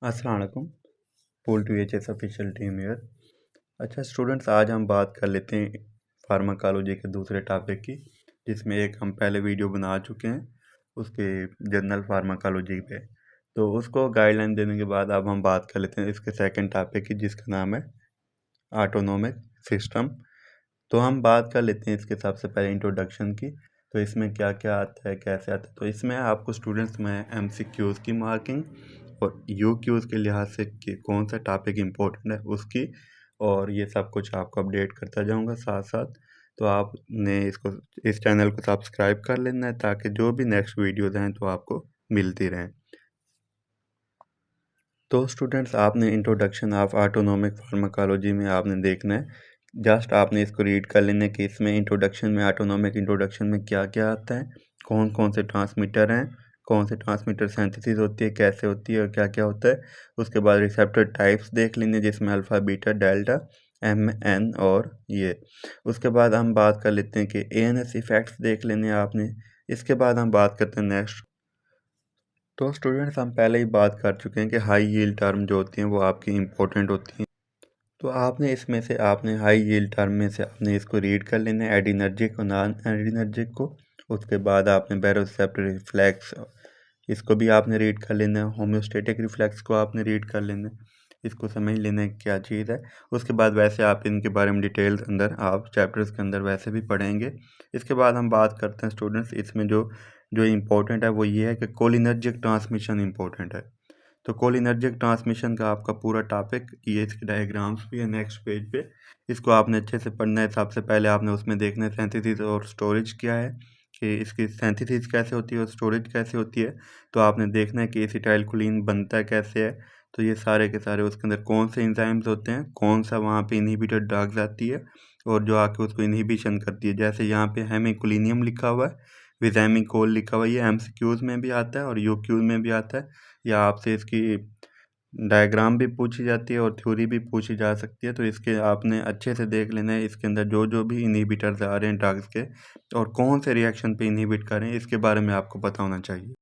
अस्सलाम वालेकुम। पूल टू एच एस ऑफिशियल टीम ईयर। अच्छा स्टूडेंट्स, आज हम बात कर लेते हैं फार्माकोलॉजी के दूसरे टॉपिक की, जिसमें एक हम पहले वीडियो बना चुके हैं उसके जनरल फार्माकोलॉजी पे। तो उसको गाइडलाइन देने के बाद अब हम बात कर लेते हैं इसके सेकंड टॉपिक की, जिसका नाम है ऑटोनोमिक सिस्टम। तो हम बात कर लेते हैं इसके सबसे पहले इंट्रोडक्शन की। तो इसमें क्या क्या आता है, कैसे आता है। तो इसमें आपको स्टूडेंट्स में MCQs की मार्किंग और UQs के लिहाज से कि कौन सा टॉपिक इम्पोर्टेंट है उसकी, और ये सब कुछ आपको अपडेट करता जाऊंगा साथ साथ। तो आपने इस चैनल को सब्सक्राइब कर लेना है ताकि जो भी नेक्स्ट वीडियोज़ हैं तो आपको मिलती रहें। तो स्टूडेंट्स, आपने इंट्रोडक्शन ऑफ ऑटोनोमिक फार्माकोलॉजी में आपने देखना है, जस्ट आपने इसको रीड कर लेना है कि इसमें इंट्रोडक्शन में ऑटोनोमिक इंट्रोडक्शन में क्या क्या आता है, कौन कौन से ट्रांसमीटर हैं, कौन से ट्रांसमीटर सिंथेसिस होती है, कैसे होती है और क्या क्या होता है। उसके बाद रिसेप्टर टाइप्स देख लेंगे, जिसमें अल्फ़ा बीटा डेल्टा MN और ये। उसके बाद हम बात कर लेते हैं कि ANS इफ़ेक्ट्स देख लेने आपने। इसके बाद हम बात करते हैं नेक्स्ट। तो स्टूडेंट्स, हम पहले ही बात कर चुके हैं कि हाई यील्ड टर्म जो होती हैं वो आपकी इंपॉर्टेंट होती हैं। तो आपने इसमें से आपने हाई यील्ड टर्म में से आपने इसको रीड कर लेना है, एडिनर्जिक और नॉन एडिनर्जिक को। उसके बाद आपने बैरोसेप्टर रिफ्लेक्स, इसको भी आपने रीड कर लेना है। होम्योस्टेटिक रिफ्लेक्स को आपने रीड कर लेना है, इसको समझ लेना है क्या चीज़ है। उसके बाद वैसे आप इनके बारे में डिटेल्स अंदर आप चैप्टर्स के अंदर वैसे भी पढ़ेंगे। इसके बाद हम बात करते हैं स्टूडेंट्स, इसमें जो जो इम्पोर्टेंट है वो ये है कि कोलिनर्जिक ट्रांसमिशन इम्पोर्टेंट है। तो कोलिनर्जिक ट्रांसमिशन का आपका पूरा टॉपिक, ये इसके डायग्राम्स भी है नेक्स्ट पेज पे। इसको आपने अच्छे से पढ़ना है। सबसे पहले आपने उसमें देखना है सिंथेसिस और स्टोरेज क्या है, कि इसकी सिंथेसिस कैसे होती है और स्टोरेज कैसे होती है। तो आपने देखना है कि एसिटाइलकोलिन बनता है कैसे है। तो ये सारे के सारे उसके अंदर कौन से एंजाइम्स होते हैं, कौन सा वहाँ पे इनहिबिटर ड्रग्स आती है और जो आके उसको इनहिबिशन करती है। जैसे यहाँ पे हेमिकोलिनियम लिखा हुआ है, विजैमिकोल लिखा हुआ है। ये MCQs में भी आता है और UQs में भी आता है, या आपसे इसकी डायग्राम भी पूछी जाती है और थ्योरी भी पूछी जा सकती है। तो इसके आपने अच्छे से देख लेना है, इसके अंदर जो जो भी इनहिबिटर्स आ रहे हैं ड्रग्स के और कौन से रिएक्शन पे इनहिबिट कर रहे हैं, इसके बारे में आपको पता होना चाहिए।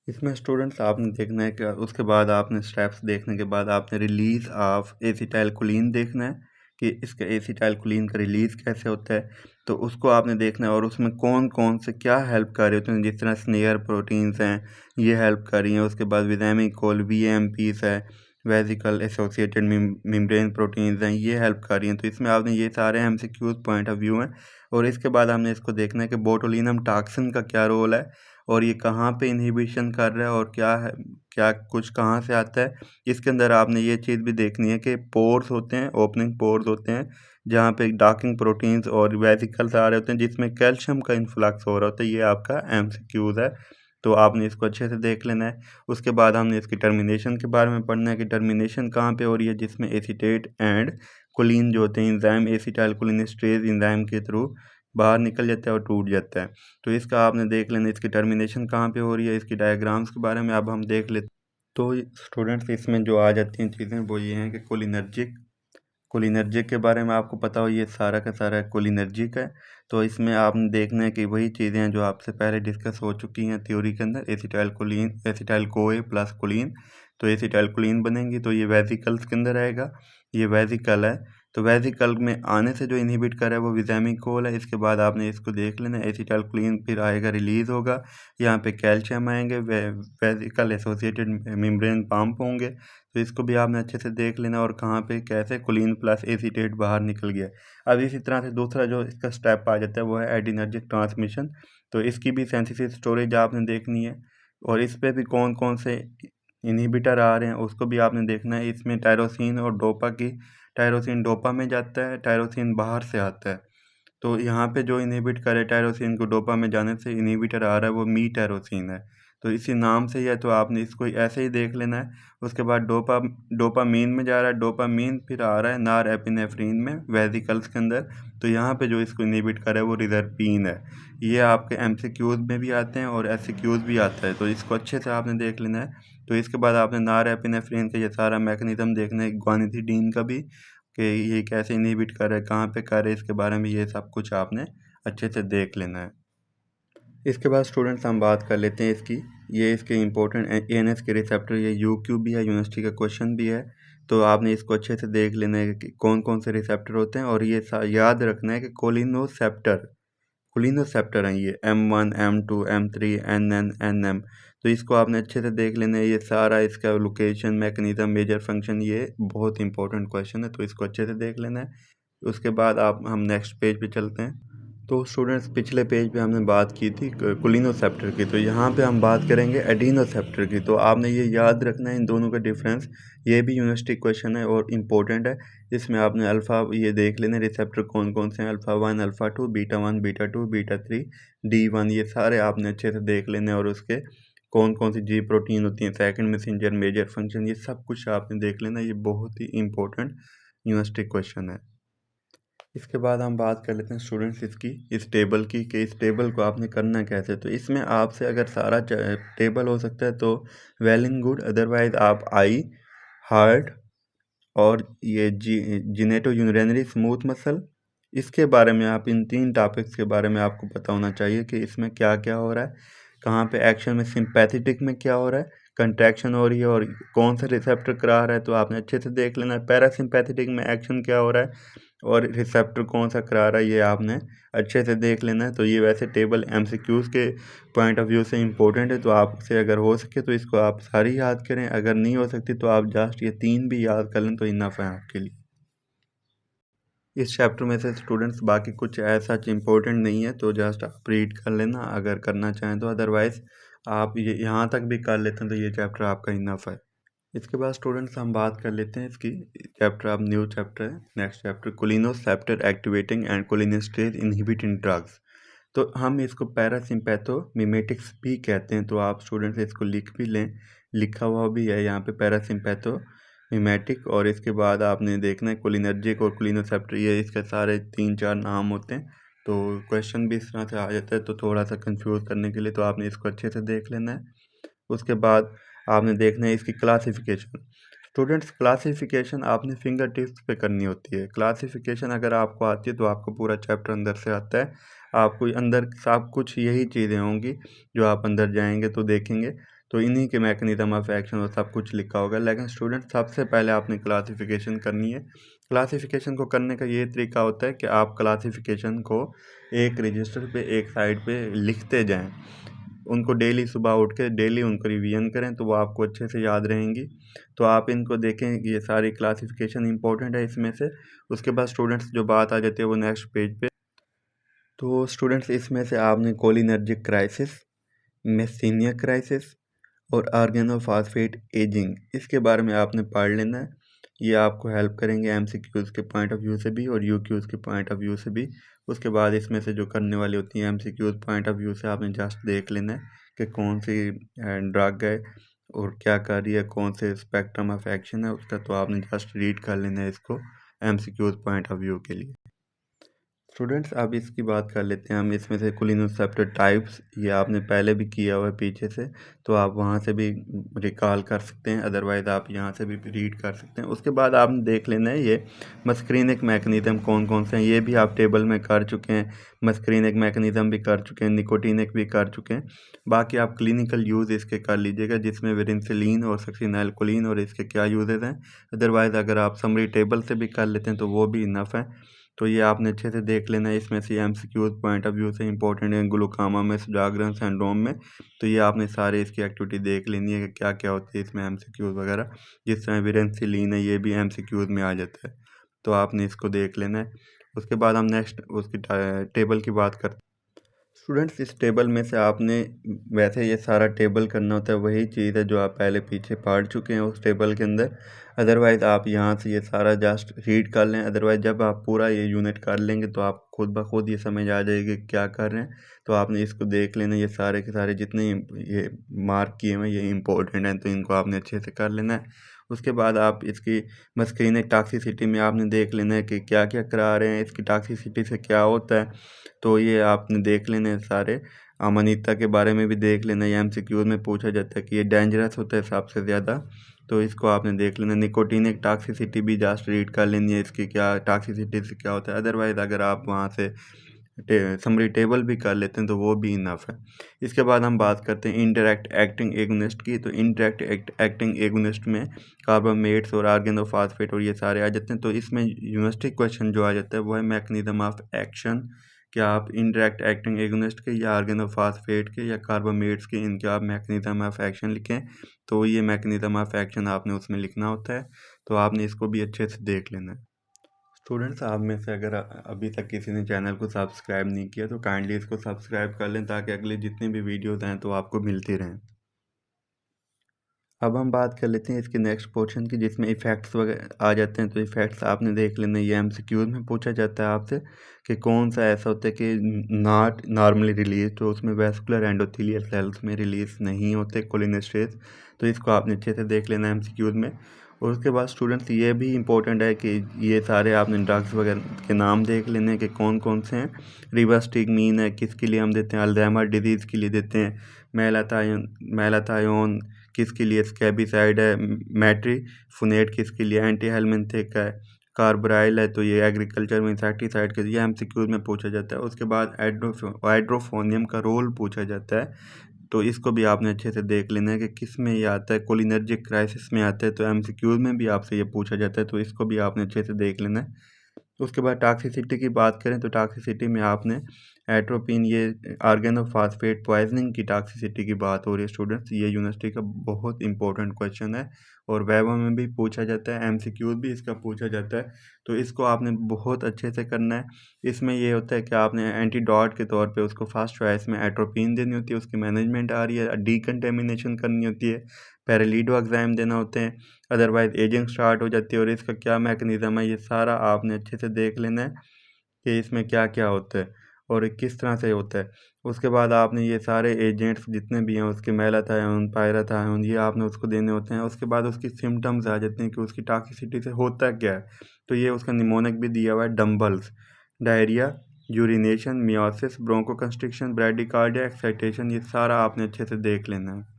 इसमें स्टूडेंट्स आपने देखना है कि उसके बाद आपने स्टेप्स देखने के बाद आपने रिलीज ऑफ एसिटाइलकोलिन देखना है कि इसका एसिटाइलकोलिन का रिलीज़ कैसे होता है। तो उसको आपने देखना है और उसमें कौन कौन से क्या हेल्प कर रहे होते हैं, जिस तरह स्नेयर प्रोटीन्स हैं ये हेल्प कर रही हैं। उसके बाद विज़ैमिकोल VAMPs है, वेसिकल एसोसिएटेड मेम्ब्रेन प्रोटीन्स हैं, ये हेल्प कर रही हैं। तो इसमें आपने ये सारे MCQs पॉइंट ऑफ व्यू हैं। और इसके बाद हमने इसको देखना है कि बोटुलिनम टॉक्सिन का क्या रोल है और ये कहाँ पे इनहिबिशन कर रहा है और क्या है, क्या कुछ कहाँ से आता है। इसके अंदर आपने ये चीज़ भी देखनी है कि पोर्स होते हैं, ओपनिंग पोर्स होते हैं, जहाँ पे डॉकिंग प्रोटीन्स और वेसिकल्स आ रहे होते हैं जिसमें कैल्शियम का इन्फ्लक्स हो रहा होता है। ये आपका MCQs है, तो आपने इसको अच्छे से देख लेना है। उसके बाद हमने इसकी टर्मिनेशन के बारे में पढ़ना है कि टर्मिनेशन कहाँ पे हो रही है, जिसमें एसीटेट एंड कोलिन जो होते हैं एंजाइम एसिटाइलकोलिनेस्टेज एंजाइम के थ्रू बाहर निकल जाता है और टूट जाता है। तो इसका आपने देख लेना इसकी टर्मिनेशन कहाँ पे हो रही है। इसकी डायग्राम्स के बारे में अब हम देख लेते। तो स्टूडेंट्स, इसमें जो आ जाती हैं चीज़ें वो ये हैं कि कोलिनर्जिक के बारे में आपको पता हो, ये सारा का सारा कोलिनर्जिक है। तो इसमें आपने देखना है कि वही चीज़ें हैं जो आपसे पहले डिस्कस हो चुकी हैं थ्योरी के अंदर, एसिटाइल कोए प्लस कोलिन। तो एसिटाइलकोलिन बनेंगी तो ये वेसिकल्स के अंदर आएगा, ये वेसिकल है। तो वेसिकल में आने से जो इनहिबिट कर रहा है वो विज़ैमिकोल है। इसके बाद आपने इसको देख लेना, एसिटाइलकोलिन फिर आएगा, रिलीज़ होगा, यहाँ पे कैल्शियम आएंगे, वेसिकल एसोसिएटेड मेम्ब्रेन पंप होंगे। तो इसको भी आपने अच्छे से देख लेना और कहाँ पे कैसे कोलिन प्लस एसीटेट बाहर निकल गया। अब इसी तरह से दूसरा जो इसका स्टेप आ जाता है वो है एडिनर्जिक ट्रांसमिशन। तो इसकी भी सिंथेसिस स्टोरेज आपने देखनी है और इस पे भी कौन कौन से इनहिबिटर आ रहे हैं उसको भी आपने देखना है। इसमें टायरोसिन और डोपा की, टायरोसिन डोपा में जाता है, टायरोसिन बाहर से आता है। तो यहाँ पे जो इनहिबिट करे टायरोसिन को, डोपा में जाने से इनहिबिटर आ रहा है वो मी टायरोसिन है। तो इसी नाम से ही है, तो आपने इसको ऐसे ही देख लेना है। उसके बाद डोपामीन में जा रहा है, डोपामीन फिर आ रहा है नार एपिनेफ्रीन में वेसिकल्स के अंदर। तो यहाँ पे जो इसको इनहिबिट करे वो रिजर्पीन है। ये आपके MCQs में भी आते हैं और SCQs भी आता है, तो इसको अच्छे से आपने देख लेना है। तो इसके बाद आपने नार एपिनेफ्रीन का ये सारा मैकेनिज्म देखना है, ग्वानिथिडीन का भी, कि ये कैसे इनहिबिट कर रहा है, कहाँ पे कर रहा है, इसके बारे में ये सब कुछ आपने अच्छे से देख लेना है। इसके बाद स्टूडेंट्स हम बात कर लेते हैं इसकी ये इसके इंपॉर्टेंट एएनएस के रिसेप्टर, ये यूक्यू भी है, यूनिवर्सिटी का क्वेश्चन भी है। तो आपने इसको अच्छे से देख लेना है कि कौन कौन से रिसेप्टर होते हैं, और ये याद रखना है कि कोलिनोसेप्टर हैं ये M1 M2 M3 NN NM। तो इसको आपने अच्छे से देख लेना है, ये सारा इसका लोकेशन मैकेनिज्म मेजर फंक्शन, ये बहुत इंपॉर्टेंट क्वेश्चन है, तो इसको अच्छे से देख लेना है। उसके बाद हम नेक्स्ट पेज पे चलते हैं। तो स्टूडेंट्स, पिछले पेज पे हमने बात की थी कोलिनोसेप्टर की, तो यहाँ पे हम बात करेंगे एडिनोसेप्टर की। तो आपने ये याद रखना है इन दोनों का डिफरेंस, ये भी यूनिवर्सिटी क्वेश्चन है और इम्पोर्टेंट है। इसमें आपने अल्फ़ा ये देख लेना रिसेप्टर कौन कौन से हैं, alpha 1 alpha 2 beta 1 beta 2 beta 3 D1, ये सारे आपने अच्छे से देख लेने, और उसके कौन कौन सी जी प्रोटीन होती हैं, सेकंड मैसेंजर, मेजर फंक्शन, ये सब कुछ आपने देख लेना। ये बहुत ही इंपॉर्टेंट यूनिवर्सिटी क्वेश्चन है। इसके बाद हम बात कर लेते हैं स्टूडेंट्स इसकी इस टेबल की, कि इस टेबल को आपने करना कैसे। तो इसमें आपसे अगर सारा टेबल हो सकता है तो वेल एंड गुड, अदरवाइज आप आई, हार्ट और ये जिनेटो यूरिनरी स्मूथ मसल, इसके बारे में आप इन 3 टॉपिक्स के बारे में आपको पता होना चाहिए कि इसमें क्या क्या हो रहा है, कहाँ पे एक्शन में, सिंपैथेटिक में क्या हो रहा है, कंट्रैक्शन हो रही है और कौन सा रिसेप्टर करा रहा है। तो आपने अच्छे से देख लेना है पैरासिम्पैथेटिक में एक्शन क्या हो रहा है और रिसेप्टर कौन सा करा रहा है, ये आपने अच्छे से देख लेना है। तो ये वैसे टेबल एमसीक्यूज़ के पॉइंट ऑफ व्यू से इंपॉर्टेंट है, तो आपसे अगर हो सके तो इसको आप सारी याद करें, अगर नहीं हो सकती तो आप जस्ट ये 3 भी याद कर लें तो इनफ है आपके लिए। इस चैप्टर में से स्टूडेंट्स बाकी कुछ ऐसा इम्पोर्टेंट नहीं है, तो जस्ट आप रीड कर लेना अगर करना चाहें तो, अदरवाइज़ आप ये यहाँ तक भी कर लेते हैं तो ये चैप्टर आपका इनफ है। इसके बाद स्टूडेंट्स हम बात कर लेते हैं इसकी चैप्टर, अब न्यू चैप्टर है, next chapter, cholinoceptor activating and cholinesterase inhibiting drugs. तो हम इसको पैरासिम्पैथोमिमेटिक्स भी कहते हैं, तो आप स्टूडेंट्स इसको लिख भी लें, लिखा हुआ भी है यहाँ पे पैरासिम्पैथोमिमेटिक, और इसके बाद आपने देखना है कोलिनर्जिक और कोलिनोसेप्टर, ये इसके सारे 3-4 नाम होते हैं। तो क्वेश्चन भी इस तरह से आ जाता है, तो थोड़ा सा कंफ्यूज करने के लिए तो आपने इसको अच्छे से देख लेना है। उसके बाद आपने देखना है इसकी क्लासिफिकेशन। स्टूडेंट्स, क्लासिफिकेशन आपने फिंगर टिप्स पे करनी होती है। क्लासिफिकेशन अगर आपको आती है तो आपको पूरा चैप्टर अंदर से आता है, आपको अंदर सब कुछ यही चीज़ें होंगी जो आप अंदर जाएंगे तो देखेंगे, तो इन्हीं के मैकेनिज्म ऑफ एक्शन और सब कुछ लिखा होगा। लेकिन स्टूडेंट, सबसे पहले आपने क्लासिफिकेशन करनी है। क्लासिफिकेशन को करने का ये तरीका होता है कि आप क्लासिफिकेशन को एक रजिस्टर पे एक साइड पे लिखते जाएं, उनको डेली सुबह उठ के डेली उनको रिवीजन करें तो वो आपको अच्छे से याद रहेंगी। तो आप इनको देखें, ये सारी क्लासिफिकेशन इंपॉर्टेंट है इसमें से। उसके बाद स्टूडेंट्स जो बात आ जाती है वो नेक्स्ट पेज पे। तो स्टूडेंट्स, इसमें से आपने कोलिनर्जिक क्राइसिस, मेस्सीनिया क्राइसिस और ऑर्गेनोफॉस्फेट एजिंग, इसके बारे में आपने पढ़ लेना है। ये आपको हेल्प करेंगे एमसीक्यूज़ के पॉइंट ऑफ व्यू से भी और यूक्यूज़ के पॉइंट ऑफ व्यू से भी। उसके बाद इसमें से जो करने वाली होती हैं एमसीक्यूज़ पॉइंट ऑफ व्यू से आपने जस्ट देख लेना है कि कौन सी ड्रग है और क्या कर रही है, कौन से स्पेक्ट्रम ऑफ एक्शन है उसका, तो आपने जस्ट रीड कर लेना है इसको एमसीक्यूज़ पॉइंट ऑफ व्यू के लिए। स्टूडेंट्स, अब इसकी बात कर लेते हैं हम, इसमें से कोलिनोसेप्टर टाइप्स, ये आपने पहले भी किया हुआ है पीछे से, तो आप वहाँ से भी रिकॉल कर सकते हैं, अदरवाइज़ आप यहाँ से भी रीड कर सकते हैं। उसके बाद आपने देख लेना है ये मस्क्रीनिक मैकेनिज़्म कौन कौन से हैं, ये भी आप टेबल में कर चुके हैं, मस्क्रीनिक मैकेनिज़्म भी कर चुके हैं, निकोटीनिक भी कर चुके हैं। बाकी आप क्लिनिकल यूज़ इसके कर लीजिएगा, जिसमें वेरिनसिलीन और सक्सिनैल्कोलिन और इसके क्या यूजेज़ हैं। अदरवाइज़ अगर आप समरी टेबल से भी कर लेते हैं तो वो भी इनफ है। तो ये आपने अच्छे से देख लेना है, इसमें से एमसीक्यूज़ पॉइंट ऑफ व्यू से इंपॉर्टेंट है ग्लूकामा में, जागरण सिंड्रोम में। तो ये आपने सारे इसकी एक्टिविटी देख लेनी है कि क्या क्या होती है इसमें एमसीक्यूज़ वगैरह। जिस तरह विरेंसिलीन है, ये भी एमसीक्यूज़ में आ जाता है, तो आपने इसको देख लेना है। उसके बाद हम नेक्स्ट उसकी टेबल की बात करते हैं। स्टूडेंट्स, इस टेबल में से आपने, वैसे ये सारा टेबल करना होता है, वही चीज़ है जो आप पहले पीछे पढ़ चुके हैं उस टेबल के अंदर। अदरवाइज़ आप यहाँ से ये सारा जस्ट रीड कर लें, अदरवाइज़ जब आप पूरा ये यूनिट कर लेंगे तो आप खुद ब खुद ये समझ आ जाएगी क्या कर रहे हैं। तो आपने इसको देख लेना, ये सारे के सारे जितने ये मार्क किए हुए हैं ये इंपॉर्टेंट हैं, तो इनको आपने अच्छे से कर लेना है। उसके बाद आप इसकी मस्क्रीनिक टॉक्सिसिटी में आपने देख लेना है कि क्या क्या करा रहे हैं, इसकी टॉक्सिसिटी से क्या होता है, तो ये आपने देख लेने हैं सारे। अमनीता के बारे में भी देख लेना, ये एमसीक्यूज में पूछा जाता है कि ये डेंजरस होता है सबसे ज़्यादा, तो इसको आपने देख लेना। निकोटीनिक टॉक्सिसिटी भी जस्ट रीड कर लेनी है, इसकी क्या टॉक्सिसिटी से क्या होता है। अदरवाइज़ अगर आप वहाँ से समरी टेबल भी कर लेते हैं तो वो भी इनफ है। इसके बाद हम बात करते हैं इंटरैक्ट एक्टिंग एगोनिस्ट की। तो इंटरैक्ट एक्टिंग एगोनिस्ट में कार्बामेट्स और ऑर्गेनोफॉस्फेट और ये सारे आ जाते हैं। तो इसमें यूनिवर्सिटी क्वेश्चन जो आ जाता है वो है मैकेनिज्म ऑफ एक्शन। क्या आप इंटरैक्ट एक्टिंग एगोनिस्ट के या ऑर्गेनोफॉस्फेट के या कार्बामेट्स के, इनके आप मैकेनिज्म ऑफ एक्शन लिखें। तो ये मैकेनिज्म ऑफ एक्शन आपने उसमें लिखना होता है। तो आपने इसको भी अच्छे से देख लेना है। स्टूडेंट्स, आप में से अगर अभी तक किसी ने चैनल को सब्सक्राइब नहीं किया तो काइंडली इसको सब्सक्राइब कर लें ताकि अगले जितने भी वीडियोज़ आएँ तो आपको मिलती रहें। अब हम बात कर लेते हैं इसके नेक्स्ट पोर्शन की, जिसमें इफ़ेक्ट्स वगैरह आ जाते हैं। तो इफ़ेक्ट्स आपने देख लेना, ये एमसीक्यूज में पूछा जाता है आपसे कि कौन सा ऐसा होता है कि नॉट नॉर्मली रिलीज, तो उसमें वेस्कुलर एंडोथेलियल सेल्स में रिलीज नहीं होते कोलिनेस्ट्रेज। तो इसको आपने अच्छे से देख लेना एमसीक्यूज में। और उसके बाद स्टूडेंट्स ये भी इंपॉर्टेंट है कि ये सारे आपने ड्रग्स वगैरह के नाम देख लेने कि कौन कौन से हैं। रिवास्टिगमीन है, किसके लिए हम देते हैं, अल्जाइमर डिजीज़ के लिए देते हैं। मेलाथायोन किसके लिए, स्कैबिसाइड है। मेट्रिफोनेट किसके लिए, एंटी हेलमिंथिक है। कार्बराइल है, तो ये एग्रीकल्चर में इंसेक्टिसाइड के लिए एमसीक्यूज में पूछा जाता है। उसके बाद हाइड्रोफोनियम का रोल पूछा जाता है। तो इसको भी आपने अच्छे से देख लेना है कि किस में ये आता है, कोलिनर्जिक क्राइसिस में आता है। तो एमसीक्यूज में भी आपसे ये पूछा जाता है, तो इसको भी आपने अच्छे से देख लेना है। उसके बाद टॉक्सिसिटी की बात करें तो टॉक्सिसिटी में आपने एट्रोपिन, ये ऑर्गेनोफॉस्फेट पॉइजनिंग की टॉक्सिसिटी की बात हो रही है स्टूडेंट्स। ये यूनिवर्सिटी का बहुत इंपॉर्टेंट क्वेश्चन है और वाइवा में भी पूछा जाता है, एमसीक्यूज भी इसका पूछा जाता है। तो इसको आपने बहुत अच्छे से करना है। इसमें ये होता है कि आपने एंटीडॉट के तौर पे उसको फर्स्ट चॉइस में एट्रोपिन देनी होती है, उसकी मैनेजमेंट आ रही है, डीकंटेमिनेशन करनी होती है, पैरालीडोग्जाइम देना होते हैं, अदरवाइज एजिंग स्टार्ट हो जाती है। और इसका क्या मैकेनिज़्म है ये सारा आपने अच्छे से देख लेना है कि इसमें क्या क्या होता है और किस तरह से होता है। उसके बाद आपने ये सारे एजेंट्स जितने भी हैं उसके मेलाथायोन, पायराथायोन, ये आपने उसको देने होते हैं। उसके बाद उसकी सिम्टम्स आ जाते हैं कि उसकी टॉक्सिसिटी से होता क्या है। तो ये उसका निमोनिक भी दिया हुआ है, dumbbells, diarrhoea, urination, miosis, bronchoconstriction, bradycardia, excitation, ये सारा आपने अच्छे से देख लेना है।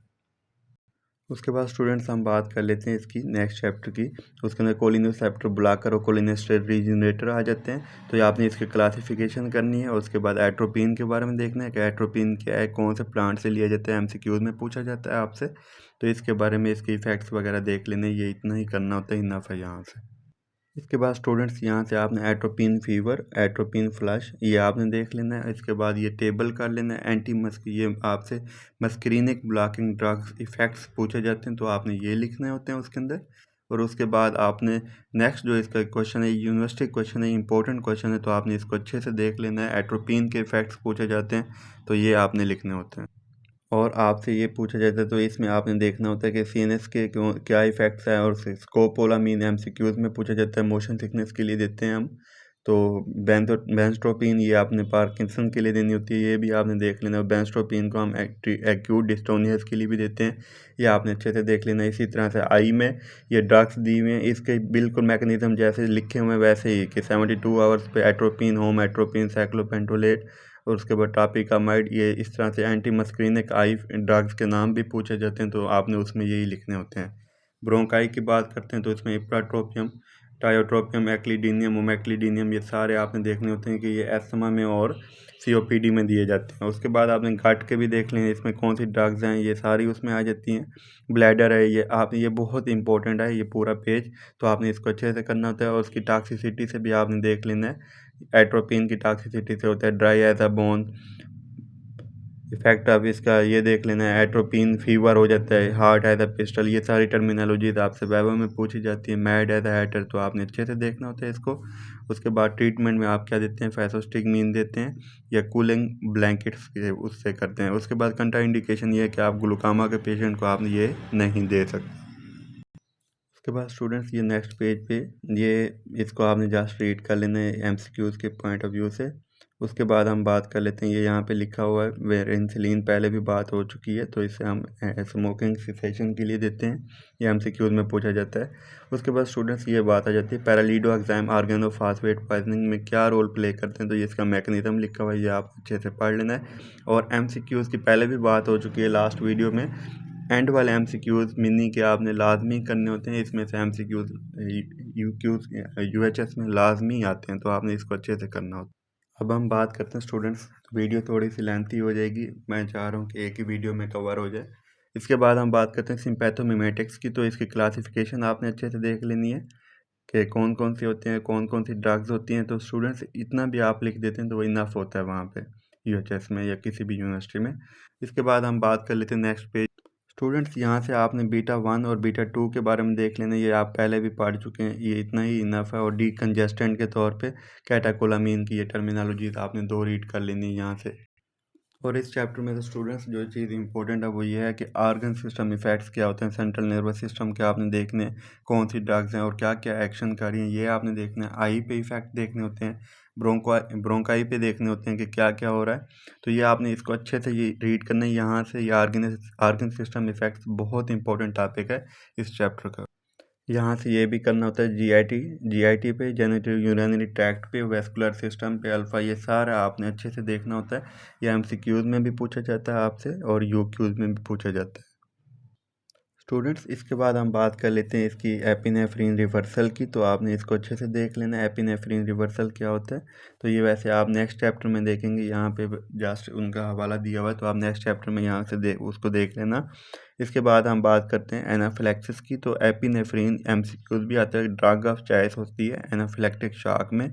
उसके बाद स्टूडेंट्स हम बात कर लेते हैं इसकी नेक्स्ट चैप्टर की। उसके अंदर कोलिनोसेप्टर, ब्लॉकर और कोलिनेस्टर रीजनरेटर आ जाते हैं। तो ये आपने इसकी क्लासिफिकेशन करनी है। उसके बाद एट्रोपिन के बारे में देखना है कि एट्रोपिन क्या है, कौन से प्लांट से लिया जाता है, एमसीक्यूज में पूछा जाता है आपसे। तो इसके बारे में इसके इफेक्ट्स वगैरह देख लेने, ये इतना ही करना होता है, इनफ है यहाँ से। इसके बाद स्टूडेंट्स यहाँ से आपने एट्रोपिन फीवर, एट्रोपिन फ्लश, ये आपने देख लेना है। इसके बाद ये टेबल कर लेना है। एंटी मस्क, ये आपसे मस्करीनिक ब्लॉकिंग ड्रग्स इफ़ेक्ट्स पूछे जाते हैं, तो आपने ये लिखने होते हैं उसके अंदर। और उसके बाद आपने नेक्स्ट जो इसका क्वेश्चन है, यूनिवर्सिटी क्वेश्चन है, इंपॉर्टेंट क्वेश्चन है, तो आपने इसको अच्छे से देख लेना है। एट्रोपिन के इफ़ेक्ट्स पूछे जाते हैं, तो ये आपने लिखने होते हैं। और आपसे ये पूछा जाता है तो इसमें आपने देखना होता है कि सीएनएस के क्या इफ़ेक्ट्स हैं। और स्कोपोलामीन एमसीक्यूज में पूछा जाता है, मोशन सिकनेस के लिए देते हैं हम। तो बेंजट्रोपिन, ये आपने पार्किंसन के लिए देनी होती है, ये भी आपने देख लेना। बेंजट्रोपिन को हम एक्यूट डिस्टोनियस के लिए भी देते हैं, ये आपने अच्छे से देख लेना। इसी तरह से आई में ये ड्रग्स दी हुई हैं, इसके बिल्कुल मैकेनिज्म जैसे लिखे हुए हैं वैसे ही कि 72 आवर्स पे एट्रोपिन, होम एट्रोपिन, साइक्लोपेंटोलेट और उसके बाद टॉपिकामाइड, ये इस तरह से एंटी मस्करीनिक आई ड्रग्स के नाम भी पूछे जाते हैं, तो आपने उसमें यही लिखने होते हैं। ब्रोंकाई की बात करते हैं तो इसमें इप्राट्रोपियम, टायोट्रोपियम, एक्लीडीनियम, ओमेक्लीडीनियम, ये सारे आपने देखने होते हैं कि ये एस्थमा में और सीओपीडी में दिए जाते हैं। उसके बाद आपने गट के भी देख लें, इसमें कौन सी ड्रग्स हैं, ये सारी उसमें आ जाती हैं। ब्लैडर है, ये आप, ये बहुत इंपॉर्टेंट है ये पूरा पेज, तो आपने इसको अच्छे से करना होता है। और उसकी टॉक्सिसिटी से भी आपने देख लेना है। एट्रोपिन की टॉक्सिसिटी से होता है dry as a bone, effect अब इसका ये देख लेना है। एट्रोपिन फीवर हो जाता है, हार्ट एज अ पिस्टल, ये सारी टर्मिनोलॉजीज आपसे वाइवा में पूछी जाती है। मैड एज अ हैटर, तो आपने अच्छे से देखना होता है इसको। उसके बाद ट्रीटमेंट में आप क्या देते हैं, फेसोस्टिगमीन देते हैं या कूलिंग ब्लैंकेट्स उससे करते हैं। उसके बाद कंट्रा इंडिकेशन ये है कि आप ग्लूकामा के पेशेंट को आपने ये नहीं दे सकते। उसके बाद स्टूडेंट्स ये नेक्स्ट पेज पे ये इसको आपने जस्ट रीड कर लेना है एमसीक्यूज़ के पॉइंट ऑफ व्यू से। उसके बाद हम बात कर लेते हैं, ये यहाँ पे लिखा हुआ है वेर इंसुलिन, पहले भी बात हो चुकी है, तो इसे हम स्मोकिंग सिसेशन के लिए देते हैं, ये एमसीक्यूज़ में पूछा जाता है। उसके बाद स्टूडेंट्स ये बात आ जाती है पैरालीडोग्जाइम ऑर्गेनोफॉस्फेट पॉइजनिंग में क्या रोल प्ले करते हैं, तो ये इसका मैकेनिज्म लिखा हुआ है, ये आप अच्छे से पढ़ लेना है। और एमसीक्यूज़ की पहले भी बात हो चुकी है लास्ट वीडियो में। एंड वाले एमसीक्यूज़ मिनी के आपने लाजमी करने होते हैं, इसमें से एमसीक्यूज़ यूक्यूज़ यूएचएस में लाजमी आते हैं, तो आपने इसको अच्छे से करना होता है। अब हम बात करते हैं स्टूडेंट्स, वीडियो थोड़ी सी लेंथी हो जाएगी, मैं चाह रहा हूँ कि एक ही वीडियो में कवर हो जाए। इसके बाद हम बात करते हैं सिम्पैथोमिमेटिक्स की। तो इसकी क्लासिफिकेशन आपने अच्छे से देख लेनी है कि कौन कौन सी होती हैं, कौन कौन सी ड्रग्स होती हैं। तो स्टूडेंट्स इतना भी आप लिख देते हैं तो वो इनफ होता है वहाँ पे यूएचएस में या किसी भी यूनिवर्सिटी में। इसके बाद हम बात कर लेते हैं नेक्स्ट पेज। स्टूडेंट्स यहाँ से आपने बीटा 1 और बीटा 2 के बारे में देख लेना, ये आप पहले भी पढ़ चुके हैं, ये इतना ही इनफ है। और डीकंजेस्टेंट के तौर पे कैटाकोलामीन की ये टर्मिनोलॉजी आपने 2 रीड कर लेनी है यहाँ से। और इस चैप्टर में तो स्टूडेंट्स जो चीज़ इंपॉर्टेंट है वो ये है कि ऑर्गन सिस्टम इफेक्ट्स क्या होते हैं, सेंट्रल नर्वस सिस्टम के आपने देखने हैं, कौन सी ड्रग्स हैं और क्या क्या एक्शन कर रही हैं ये आपने देखना है। आई पे इफेक्ट देखने होते हैं, ब्रोंकाई पे देखने होते हैं कि क्या क्या हो रहा है। तो ये आपने इसको अच्छे से ये रीड करना है यहाँ से। ये ऑर्गन सिस्टम इफेक्ट्स बहुत इंपॉर्टेंट टॉपिक है इस चैप्टर का। यहाँ से ये भी करना होता है जीआईटी पे, जेनिटल यूरिनरी ट्रैक्ट पे, वेस्कुलर सिस्टम पे, अल्फा, ये सारा आपने अच्छे से देखना होता है। ये एमसीक्यूज में भी पूछा जाता है आपसे और यूक्यूज में भी पूछा जाता है। स्टूडेंट्स इसके बाद हम बात कर लेते हैं इसकी एपिनेफ्रीन रिवर्सल की। तो आपने इसको अच्छे से देख लेना है एपिनेफ्रीन रिवर्सल क्या होता है। तो ये वैसे आप नेक्स्ट चैप्टर में देखेंगे, यहाँ पे जस्ट उनका हवाला दिया हुआ है, तो आप नेक्स्ट चैप्टर में यहाँ से उसको देख लेना। इसके बाद हम बात करते हैं एनाफिलैक्सिस की। तो एपिनेफ्रीन एमसीक्यूज भी आता है, ड्रग ऑफ चॉइस होती है एनाफिलैक्टिक शॉक में।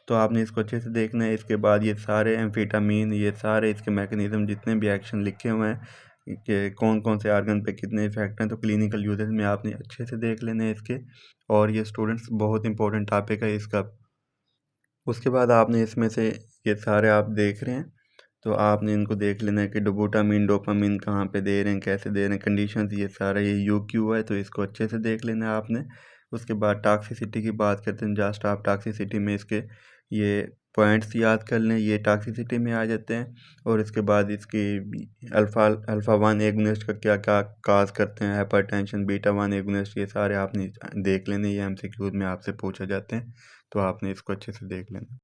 तो आपने इसको अच्छे से देखना है। इसके बाद ये सारे एम्फेटामीन, ये सारे इसके मैकेनिज्म जितने भी एक्शन लिखे हुए हैं कि कौन कौन से आर्गन पे कितने इफेक्ट हैं, तो क्लिनिकल यूजेस में आपने अच्छे से देख लेने हैं इसके। और ये स्टूडेंट्स बहुत इंपॉर्टेंट टॉपिक है इसका। उसके बाद आपने इसमें से ये सारे आप देख रहे हैं तो आपने इनको देख लेना है कि डोबूटामीन डोपामीन कहाँ पे दे रहे हैं, कैसे दे रहे हैं, कंडीशंस, ये सारा ये यू क्यू है, तो इसको अच्छे से देख लेना है आपने। उसके बाद टॉक्सिसिटी की बात करते हैं, जस्ट आप टॉक्सिसिटी में इसके ये पॉइंट्स याद कर लें, ये टॉक्सिसिटी में आ जाते हैं। और इसके बाद इसकी अल्फ़ा 1 एगोनिस्ट का क्या क्या काज करते हैं, हाइपरटेंशन, बीटा 1 एगोनिस्ट, ये सारे आपने देख लेने, ये एमसीक्यूज में आपसे पूछे जाते हैं, तो आपने इसको अच्छे से देख लेना।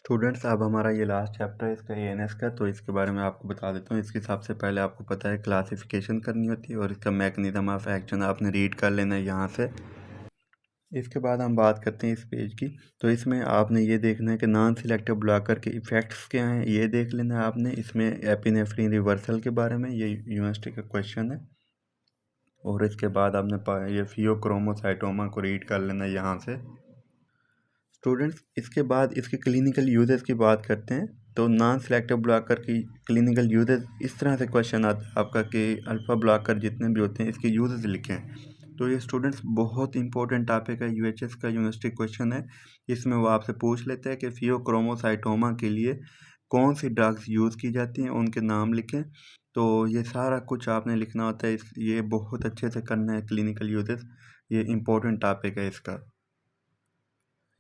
स्टूडेंट्स अब हमारा ये लास्ट चैप्टर है इसका एएनएस का, तो इसके बारे में आपको बता देता हूँ। इसके सबसे पहले आपको पता है क्लासिफिकेशन करनी होती है और इसका मैकेनिज्म ऑफ एक्शन आपने रीड कर लेना है यहाँ से। इसके बाद हम बात करते हैं इस पेज की। तो इसमें आपने ये देखना है कि नॉन सिलेक्टिव ब्लॉकर के इफ़ेक्ट्स क्या हैं, ये देख लेना है आपने। इसमें एपिनेफ्रीन रिवर्सल के बारे में ये यूनिवर्सिटी का क्वेश्चन है। और इसके बाद आपने ये फियोक्रोमोसाइटोमा को रीड कर लेना है यहाँ से। स्टूडेंट्स इसके बाद इसके क्लिनिकल यूजेस की बात करते हैं। तो नॉन सेलेक्टिव ब्लॉकर की क्लिनिकल यूजेस इस तरह से क्वेश्चन आता है आपका कि अल्फ़ा ब्लॉकर जितने भी होते हैं इसके यूजेस लिखें। तो ये स्टूडेंट्स बहुत इंपॉर्टेंट टॉपिक है, यूएचएस का यूनिवर्सिटी क्वेश्चन है। इसमें वो आपसे पूछ लेते हैं कि फियोक्रोमोसाइटोमा के लिए कौन सी ड्रग्स यूज़ की जाती हैं, उनके नाम लिखें। तो ये सारा कुछ आपने लिखना होता है, ये बहुत अच्छे से करना है क्लिनिकल यूजेस, ये इंपॉर्टेंट टॉपिक है इसका।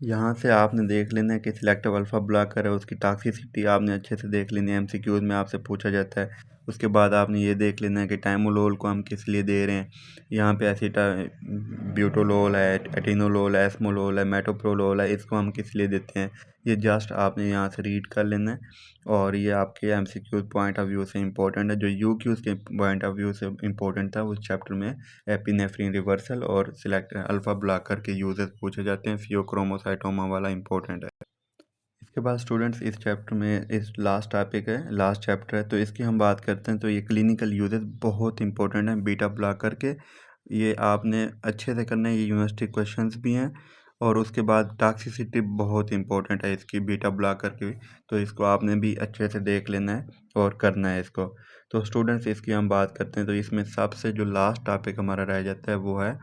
यहाँ से आपने देख लेना है कि सिलेक्टिव अल्फ़ा ब्लॉकर है, उसकी टॉक्सिसिटी आपने अच्छे से देख लेनी है, एमसीक्यूज में आपसे पूछा जाता है। उसके बाद आपने ये देख लेना है कि टाइमोलोल को हम किस लिए दे रहे हैं। यहाँ पे एसिटा ब्यूटोलोल है, एटिनोलोल है, एस्मोलोल है, मेटोप्रोलोल है, इसको हम किस लिए देते हैं, ये जस्ट आपने यहाँ से रीड कर लेना है। और ये आपके एमसीक्यूज पॉइंट ऑफ व्यू से इंपॉर्टेंट है, जो यूक्यूज के पॉइंट ऑफ व्यू से इंपॉर्टेंट था उस चैप्टर में एपिनेफ्रीन रिवर्सल और सिलेक्ट अल्फ़ा ब्लॉकर के यूजेस पूछे जाते हैं, फियोक्रोमोसाइटोमा वाला इंपॉर्टेंट है। इसके बाद स्टूडेंट्स इस चैप्टर में इस लास्ट टॉपिक है, लास्ट चैप्टर है, तो इसकी हम बात करते हैं। तो ये क्लिनिकल यूजेस बहुत इंपॉर्टेंट है बीटा ब्लॉकर के, ये आपने अच्छे से करना है, ये यूनिवर्सिटी क्वेश्चंस भी हैं। और उसके बाद टॉक्सिसिटी बहुत इंपॉर्टेंट है इसकी बीटा ब्लॉकर की, तो इसको आपने भी अच्छे से देख लेना है और करना है इसको। तो स्टूडेंट्स इसकी हम बात करते हैं, तो इसमें सबसे जो लास्ट टॉपिक हमारा रह जाता है वो है,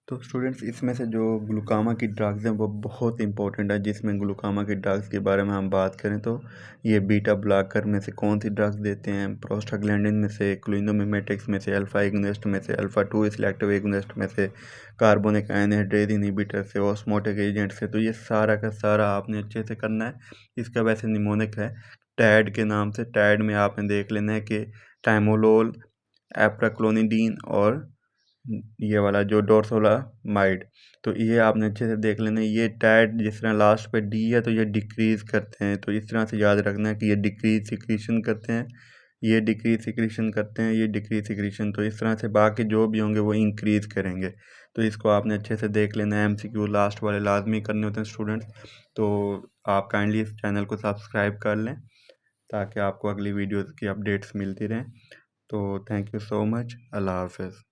तो स्टूडेंट्स इसमें से जो ग्लूकामा की ड्रग्स हैं वो बहुत इंपॉर्टेंट है। जिसमें ग्लूकामा की ड्रग्स के बारे में हम बात करें तो ये बीटा ब्लॉकर में से कौन सी ड्रग्स देते हैं, प्रोस्टाग्लैंडिन में से, क्लिनोमिमेटिक्स में से, अल्फा एगोनिस्ट में से, अल्फा 2 सिलेक्टिव एगोनिस्ट में से, कार्बोनिक एनहाइड्रेज इनहिबिटर से, ऑस्मोटिक एजेंट से। तो ये सारा का सारा आपने अच्छे से करना है। इसका वैसे निमोनिक है टैड के नाम से, टैड में आपने देख लेना है कि टाइमोलोल, एप्राक्लोनिडीन और ये वाला जो डोर्सोलामाइड, तो ये आपने अच्छे से देख लेना है। ये टैड जिस तरह लास्ट पे डी है तो ये डिक्रीज़ करते हैं, तो इस तरह से याद रखना है कि ये डिक्रीज सिक्रीशन करते हैं, ये डिक्रीज सिक्रीशन करते हैं, ये डिक्रीज सिक्रीशन, तो इस तरह से बाकी जो भी होंगे वो इंक्रीज़ करेंगे। तो इसको आपने अच्छे से देख लेना है, MCQ लास्ट वाले लाजमी करने होते हैं स्टूडेंट्स। तो आप काइंडली इस चैनल को सब्सक्राइब कर लें ताकि आपको अगली वीडियोज़ की अपडेट्स मिलती रहें। तो थैंक यू सो मच। अल्लाह हाफ़िज़।